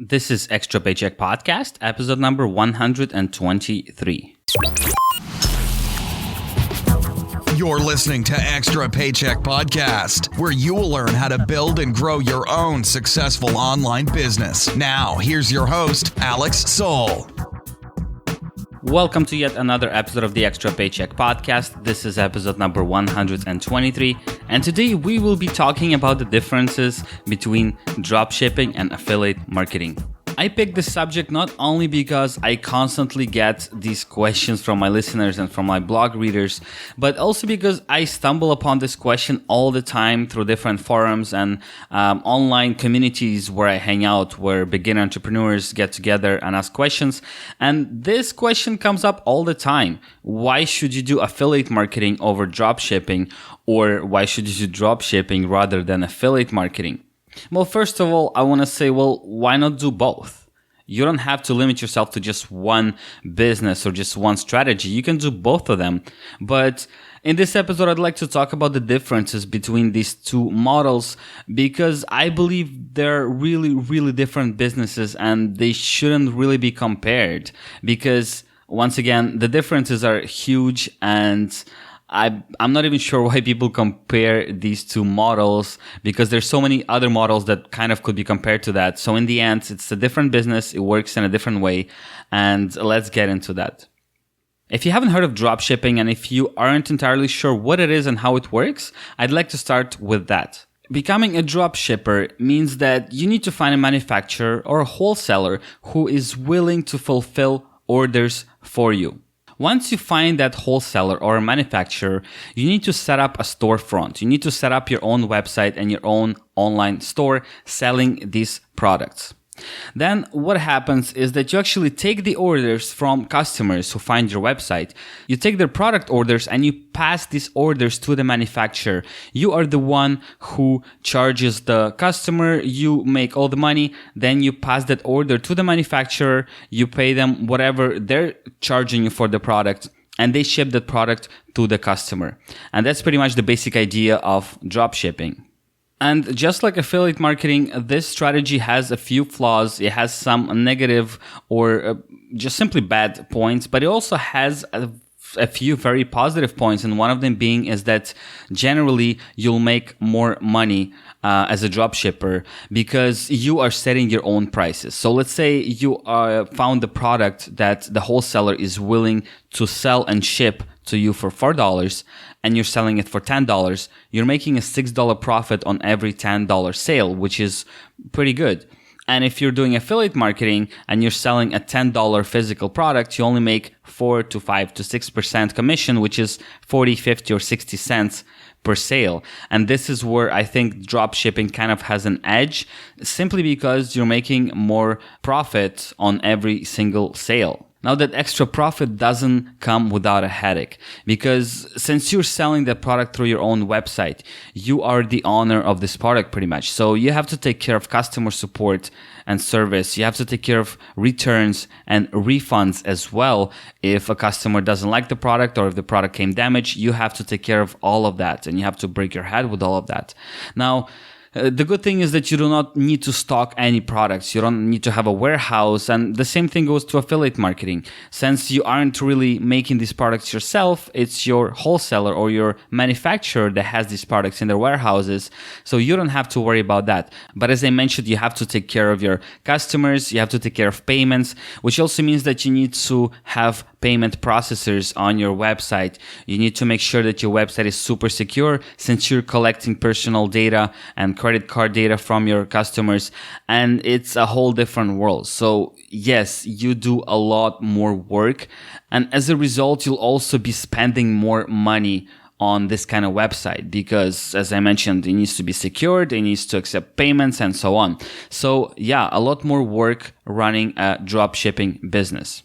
This is Extra Paycheck Podcast, episode number 123. You're listening to Extra Paycheck Podcast, where you will learn how to build and grow your own successful online business. Now, here's your host, Alex Soul. Welcome to yet another episode of the Extra Paycheck Podcast. This is episode number 123, and today we will be talking about the differences between dropshipping and affiliate marketing. I picked this subject not only because I constantly get these questions from my listeners and from my blog readers, but also because I stumble upon this question all the time through different forums and online communities where I hang out, where beginner entrepreneurs get together and ask questions. And this question comes up all the time. Why should you do affiliate marketing over dropshipping? Or why should you do dropshipping rather than affiliate marketing? Well, first of all, I want to say, why not do both? You don't have to limit yourself to just one business or just one strategy. You can do both of them. But in this episode, I'd like to talk about the differences between these two models because I believe they're really, really different businesses and they shouldn't really be compared because, once again, the differences are huge and I'm not even sure why people compare these two models because there's so many other models that kind of could be compared to that. So in the end, it's a different business. It works in a different way. And let's get into that. If you haven't heard of dropshipping and if you aren't entirely sure what it is and how it works, I'd like to start with that. Becoming a dropshipper means that you need to find a manufacturer or a wholesaler who is willing to fulfill orders for you. Once you find that wholesaler or a manufacturer, you need to set up a storefront. You need to set up your own website and your own online store selling these products. Then what happens is that you actually take the orders from customers who find your website. You take their product orders and you pass these orders to the manufacturer. You are the one who charges the customer. You make all the money. Then you pass that order to the manufacturer. You pay them whatever they're charging you for the product. And they ship that product to the customer. And that's pretty much the basic idea of dropshipping. And just like affiliate marketing, this strategy has a few flaws. It has some negative or just simply bad points, but it also has a few very positive points. And one of them being is that generally you'll make more money as a dropshipper because you are setting your own prices. So let's say you found the product that the wholesaler is willing to sell and ship to you for $4 and you're selling it for $10, you're making a $6 profit on every $10 sale, which is pretty good. And if you're doing affiliate marketing and you're selling a $10 physical product, you only make 4 to 5 to 6% commission, which is 40, 50 or 60 cents per sale. And this is where I think drop shipping kind of has an edge simply because you're making more profit on every single sale. Now that extra profit doesn't come without a headache because since you're selling the product through your own website, you are the owner of this product pretty much. So you have to take care of customer support and service. You have to take care of returns and refunds as well. If a customer doesn't like the product or if the product came damaged, you have to take care of all of that and you have to break your head with all of that. Now, the good thing is that you do not need to stock any products. You don't need to have a warehouse. And the same thing goes to affiliate marketing. Since you aren't really making these products yourself, it's your wholesaler or your manufacturer that has these products in their warehouses. So you don't have to worry about that. But as I mentioned, you have to take care of your customers. You have to take care of payments, which also means that you need to have payment processors on your website. You need to make sure that your website is super secure since you're collecting personal data and credit card data from your customers, and it's a whole different world. So yes, you do a lot more work, and as a result, you'll also be spending more money on this kind of website because, as I mentioned, it needs to be secured, it needs to accept payments and so on. So yeah, a lot more work running a dropshipping business.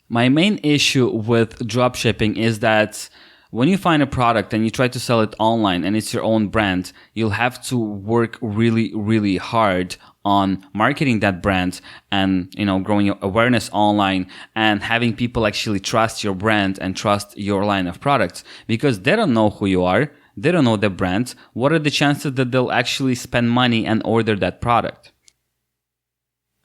My main issue with dropshipping is that when you find a product and you try to sell it online and it's your own brand, you'll have to work really, really hard on marketing that brand and, growing your awareness online and having people actually trust your brand and trust your line of products because they don't know who you are. They don't know the brand. What are the chances that they'll actually spend money and order that product?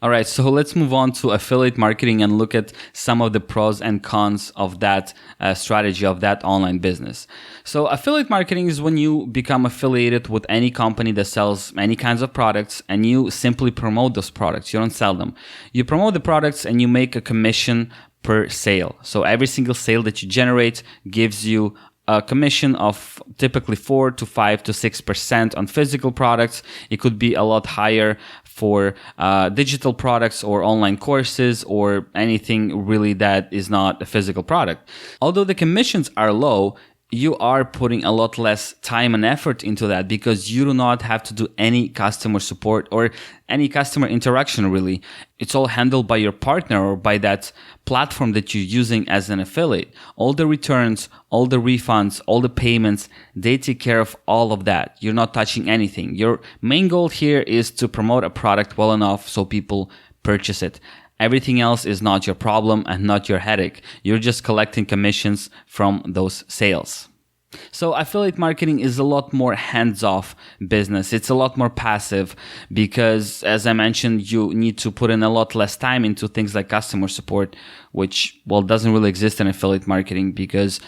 All right, so let's move on to affiliate marketing and look at some of the pros and cons of that strategy of that online business. So affiliate marketing is when you become affiliated with any company that sells any kinds of products and you simply promote those products. You don't sell them. You promote the products and you make a commission per sale. So every single sale that you generate gives you a commission of typically 4 to 5 to 6% on physical products. It could be a lot higher for digital products or online courses or anything really that is not a physical product. Although the commissions are low, you are putting a lot less time and effort into that because you do not have to do any customer support or any customer interaction really. It's all handled by your partner or by that platform that you're using as an affiliate. All the returns, all the refunds, all the payments, they take care of all of that. You're not touching anything. Your main goal here is to promote a product well enough so people purchase it. Everything else is not your problem and not your headache. You're just collecting commissions from those sales. So affiliate marketing is a lot more hands-off business. It's a lot more passive because, as I mentioned, you need to put in a lot less time into things like customer support, which, well, doesn't really exist in affiliate marketing because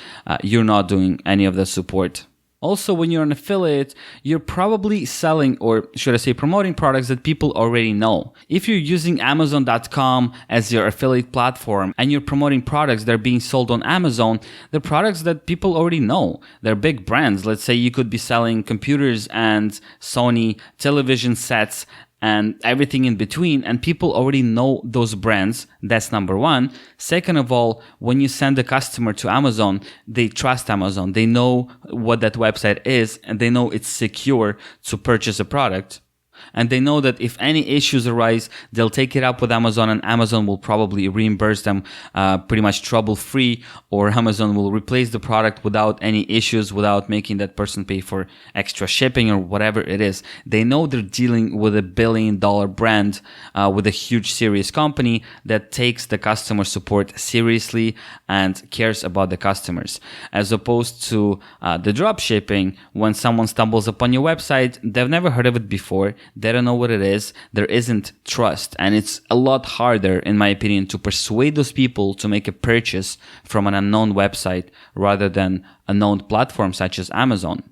you're not doing any of the support. Also, when you're an affiliate, you're probably selling, or should I say promoting, products that people already know. If you're using Amazon.com as your affiliate platform and you're promoting products that are being sold on Amazon, they're products that people already know. They're big brands. Let's say you could be selling computers and Sony television sets and everything in between, and people already know those brands. That's number one. Second of all, when you send a customer to Amazon, they trust Amazon. They know what that website is, and they know it's secure to purchase a product. And they know that if any issues arise, they'll take it up with Amazon, and Amazon will probably reimburse them pretty much trouble-free, or Amazon will replace the product without any issues, without making that person pay for extra shipping or whatever it is. They know they're dealing with $1 billion brand, with a huge, serious company that takes the customer support seriously and cares about the customers. As opposed to the drop shipping, when someone stumbles upon your website, they've never heard of it before. They don't know what it is. There isn't trust. And it's a lot harder, in my opinion, to persuade those people to make a purchase from an unknown website rather than a known platform such as Amazon.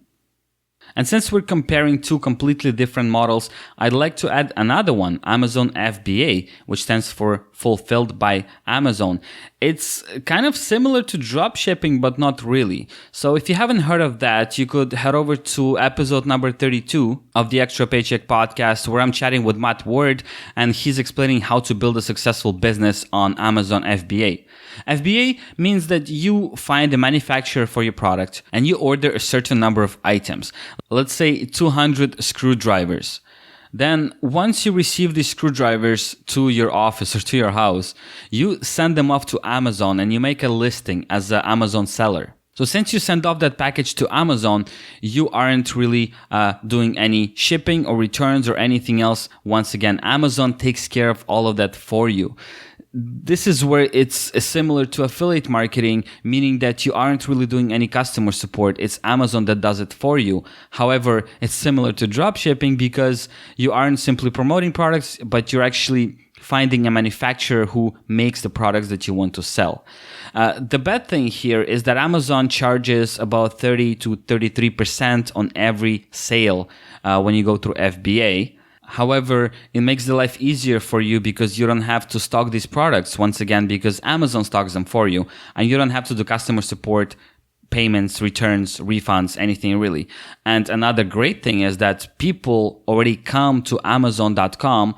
And since we're comparing two completely different models, I'd like to add another one, Amazon FBA, which stands for Fulfilled by Amazon. It's kind of similar to dropshipping, but not really. So if you haven't heard of that, you could head over to episode number 32 of the Extra Paycheck podcast, where I'm chatting with Matt Ward, and he's explaining how to build a successful business on Amazon FBA. FBA means that you find a manufacturer for your product and you order a certain number of items. Let's say 200 screwdrivers. Then once you receive these screwdrivers to your office or to your house, you send them off to Amazon and you make a listing as an Amazon seller. So since you send off that package to Amazon, you aren't really doing any shipping or returns or anything else. Once again, Amazon takes care of all of that for you. This is where it's similar to affiliate marketing, meaning that you aren't really doing any customer support. It's Amazon that does it for you. However, it's similar to dropshipping because you aren't simply promoting products, but you're actually finding a manufacturer who makes the products that you want to sell. The bad thing here is that Amazon charges about 30 to 33% on every sale when you go through FBA. However, it makes the life easier for you because you don't have to stock these products, once again, because Amazon stocks them for you, and you don't have to do customer support, payments, returns, refunds, anything really. And another great thing is that people already come to Amazon.com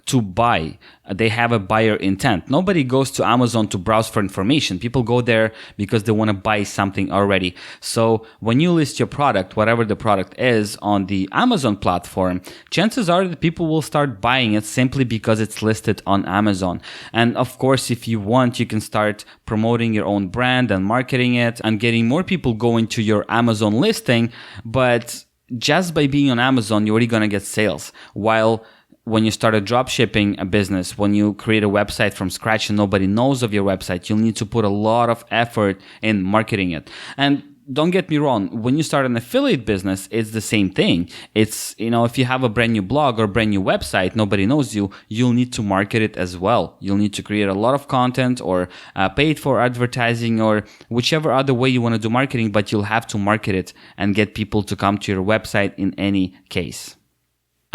to buy. They have a buyer intent. Nobody goes to Amazon to browse for information. People go there because they want to buy something already. So when you list your product, whatever the product is, on the Amazon platform, chances are that people will start buying it simply because it's listed on Amazon. And of course, if you want, you can start promoting your own brand and marketing it and getting more people going to your Amazon listing. But just by being on Amazon, you're already going to get sales. While when you start a drop shipping business, when you create a website from scratch and nobody knows of your website, you'll need to put a lot of effort in marketing it. And don't get me wrong, when you start an affiliate business, it's the same thing. It's, if you have a brand new blog or brand new website, nobody knows you, you'll need to market it as well. You'll need to create a lot of content or pay it for advertising or whichever other way you want to do marketing, but you'll have to market it and get people to come to your website in any case.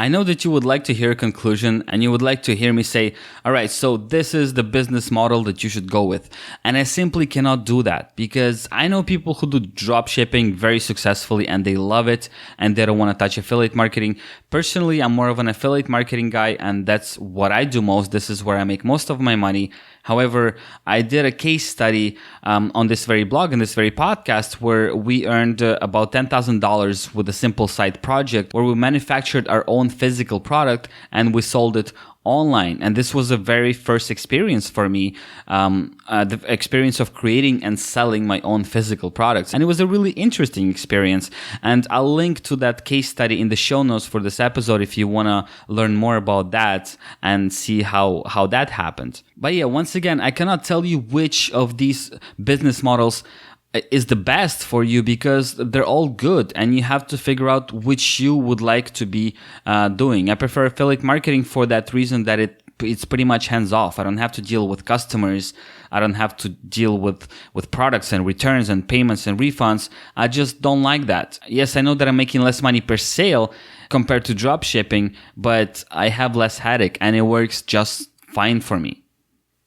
I know that you would like to hear a conclusion and you would like to hear me say, all right, so this is the business model that you should go with. And I simply cannot do that because I know people who do drop shipping very successfully and they love it and they don't want to touch affiliate marketing. Personally, I'm more of an affiliate marketing guy and that's what I do most. This is where I make most of my money. However, I did a case study on this very blog and this very podcast where we earned about $10,000 with a simple side project where we manufactured our own physical product and we sold it online. And this was a very first experience for me, the experience of creating and selling my own physical products. And it was a really interesting experience. And I'll link to that case study in the show notes for this episode if you want to learn more about that and see how that happened. But yeah, once again, I cannot tell you which of these business models is the best for you because they're all good and you have to figure out which you would like to be doing. I prefer affiliate marketing for that reason that it's pretty much hands off. I don't have to deal with customers. I don't have to deal with products and returns and payments and refunds. I just don't like that. Yes, I know that I'm making less money per sale compared to drop shipping, but I have less headache and it works just fine for me.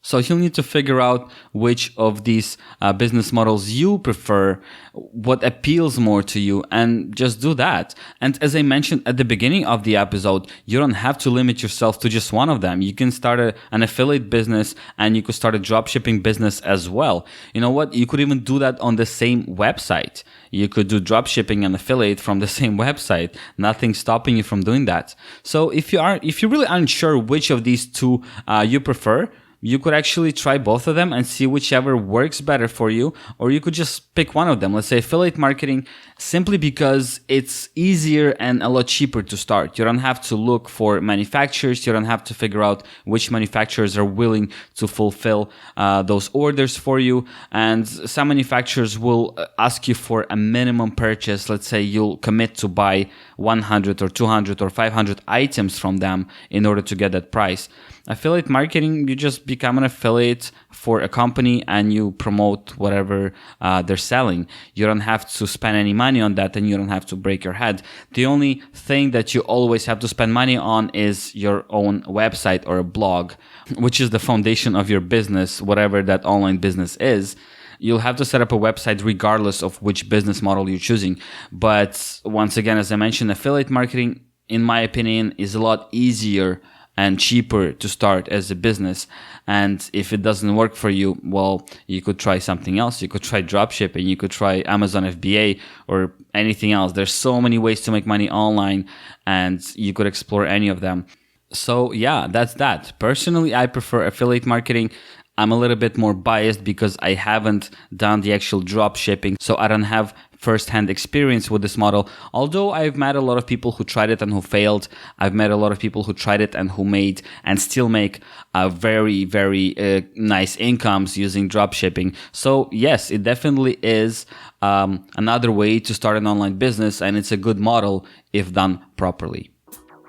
So you'll need to figure out which of these business models you prefer, what appeals more to you, and just do that. And as I mentioned at the beginning of the episode, you don't have to limit yourself to just one of them. You can start an affiliate business and you could start a dropshipping business as well. You know what? You could even do that on the same website. You could do dropshipping and affiliate from the same website. Nothing's stopping you from doing that. So if you're really unsure which of these two you prefer, you could actually try both of them and see whichever works better for you, or you could just pick one of them. Let's say affiliate marketing, simply because it's easier and a lot cheaper to start. You don't have to look for manufacturers. You don't have to figure out which manufacturers are willing to fulfill those orders for you. And some manufacturers will ask you for a minimum purchase. Let's say you'll commit to buy 100 or 200 or 500 items from them in order to get that price. Affiliate marketing, you just become an affiliate for a company and you promote whatever they're selling. You don't have to spend any money on that and you don't have to break your head. The only thing that you always have to spend money on is your own website or a blog, which is the foundation of your business, whatever that online business is. You'll have to set up a website regardless of which business model you're choosing. But once again, as I mentioned, affiliate marketing, in my opinion, is a lot easier and cheaper to start as a business. And if it doesn't work for you, well, you could try something else. You could try dropshipping. You could try Amazon FBA or anything else. There's so many ways to make money online and you could explore any of them. So yeah, that's that. Personally, I prefer affiliate marketing. I'm a little bit more biased because I haven't done the actual drop shipping, so I don't have first-hand experience with this model. Although I've met a lot of people who tried it and who failed. I've met a lot of people who tried it and who made and still make very, very nice incomes using drop shipping. So yes, it definitely is another way to start an online business, and it's a good model if done properly.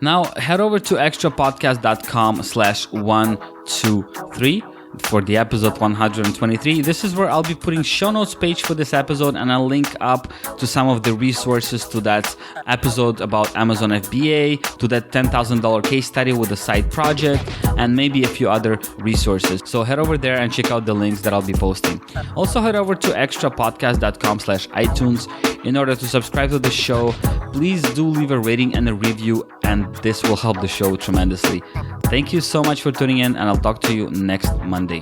Now head over to extrapodcast.com/123 for the episode 123. This is where I'll be putting show notes page for this episode, and I'll link up to some of the resources to that episode about Amazon FBA, to that $10,000 case study with a side project, and maybe a few other resources. So head over there and check out the links that I'll be posting. Also head over to extrapodcast.com/iTunes in order to subscribe to the show. Please do leave a rating and a review, and this will help the show tremendously. Thank you so much for tuning in, and I'll talk to you next Monday.